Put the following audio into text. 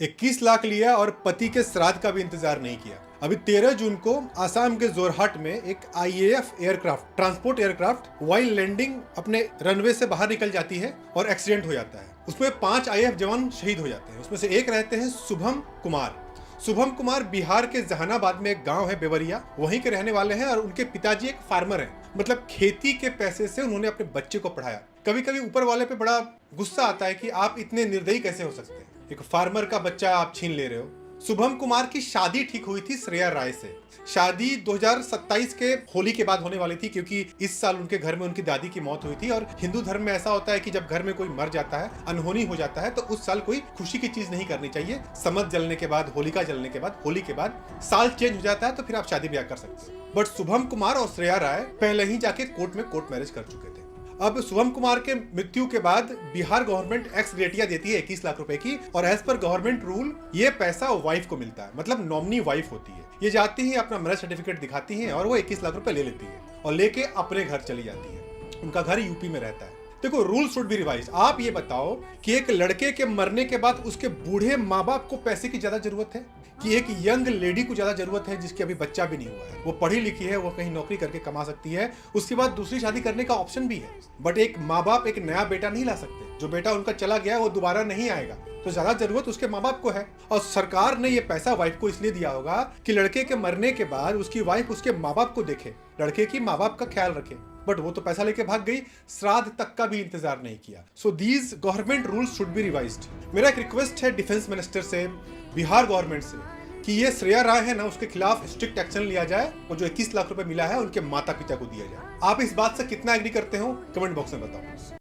21 लाख लिया और पति के श्राद्ध का भी इंतजार नहीं किया। अभी 13 जून को आसाम के जोरहाट में एक IAF aircraft, transport aircraft, while landing अपने रनवे से बाहर निकल जाती है और एक्सीडेंट हो जाता है। उसमें 5 आईएएफ जवान शहीद हो जाते हैं। उसमें से एक रहते हैं शुभम कुमार। शुभम कुमार बिहार के जहानाबाद में एक गांव है बेवरिया, वहीं के रहने वाले हैं और उनके पिताजी एक फार्मर हैं। मतलब खेती के पैसे से उन्होंने अपने बच्चे को पढ़ाया। कभी कभी ऊपर वाले पे बड़ा गुस्सा आता है कि आप इतने निर्दयी कैसे हो सकते हैं, एक फार्मर का बच्चा आप छीन ले रहे हो। शुभम कुमार की शादी ठीक हुई थी श्रेया राय से। शादी 2027 के होली के बाद होने वाली थी, क्योंकि इस साल उनके घर में उनकी दादी की मौत हुई थी और हिंदू धर्म में ऐसा होता है कि जब घर में कोई मर जाता है, अनहोनी हो जाता है, तो उस साल कोई खुशी की चीज नहीं करनी चाहिए। समझ जलने के बाद, होलिका जलने के बाद, होली के बाद साल चेंज हो जाता है, तो फिर आप शादी ब्याह कर सकते हो। बट शुभम कुमार और श्रेया राय पहले ही जाके कोर्ट में कोर्ट मैरिज कर चुके थे। अब शुभम कुमार के मृत्यु के बाद बिहार गवर्नमेंट एक्स ग्रेटिया देती है 21 लाख रुपए की, और एज पर गवर्नमेंट रूल ये पैसा वाइफ को मिलता है, मतलब नॉमिनी वाइफ होती है। ये जाती है, अपना मैरिज सर्टिफिकेट दिखाती है और वो 21 लाख रुपए ले लेती है और लेके अपने घर चली जाती है। उनका घर यूपी में रहता है। देखो, रूल शुड बी रिवाइज। आप ये बताओ कि एक लड़के के मरने के बाद उसके बूढ़े माँ बाप को पैसे की ज्यादा जरूरत है कि एक यंग लेडी को ज्यादा जरूरत है जिसकी अभी बच्चा भी नहीं हुआ है, वो पढ़ी लिखी है, वो कहीं नौकरी करके कमा सकती है, उसके बाद दूसरी शादी करने का ऑप्शन भी है। बट एक माँ बाप एक नया बेटा नहीं ला सकते। जो बेटा उनका चला गया वो दोबारा नहीं आएगा, तो ज्यादा जरूरत उसके माँ बाप को है। और सरकार ने ये पैसा वाइफ को इसलिए दिया होगा कि लड़के के मरने के बाद उसकी वाइफ उसके माँ बाप को देखे, लड़के की माँ बाप का ख्याल रखे। बट वो तो पैसा लेके भाग गई, श्राद्ध तक का भी इंतजार नहीं किया। So these government rules should be revised. मेरा एक रिक्वेस्ट है डिफेंस मिनिस्टर से, बिहार गवर्नमेंट से, कि ये श्रेया राय है ना, उसके खिलाफ स्ट्रिक्ट एक्शन लिया जाए और जो 21 लाख रुपए मिला है उनके माता पिता को दिया जाए। आप इस बात से कितना एग्री करते हो, कमेंट बॉक्स में बताओ।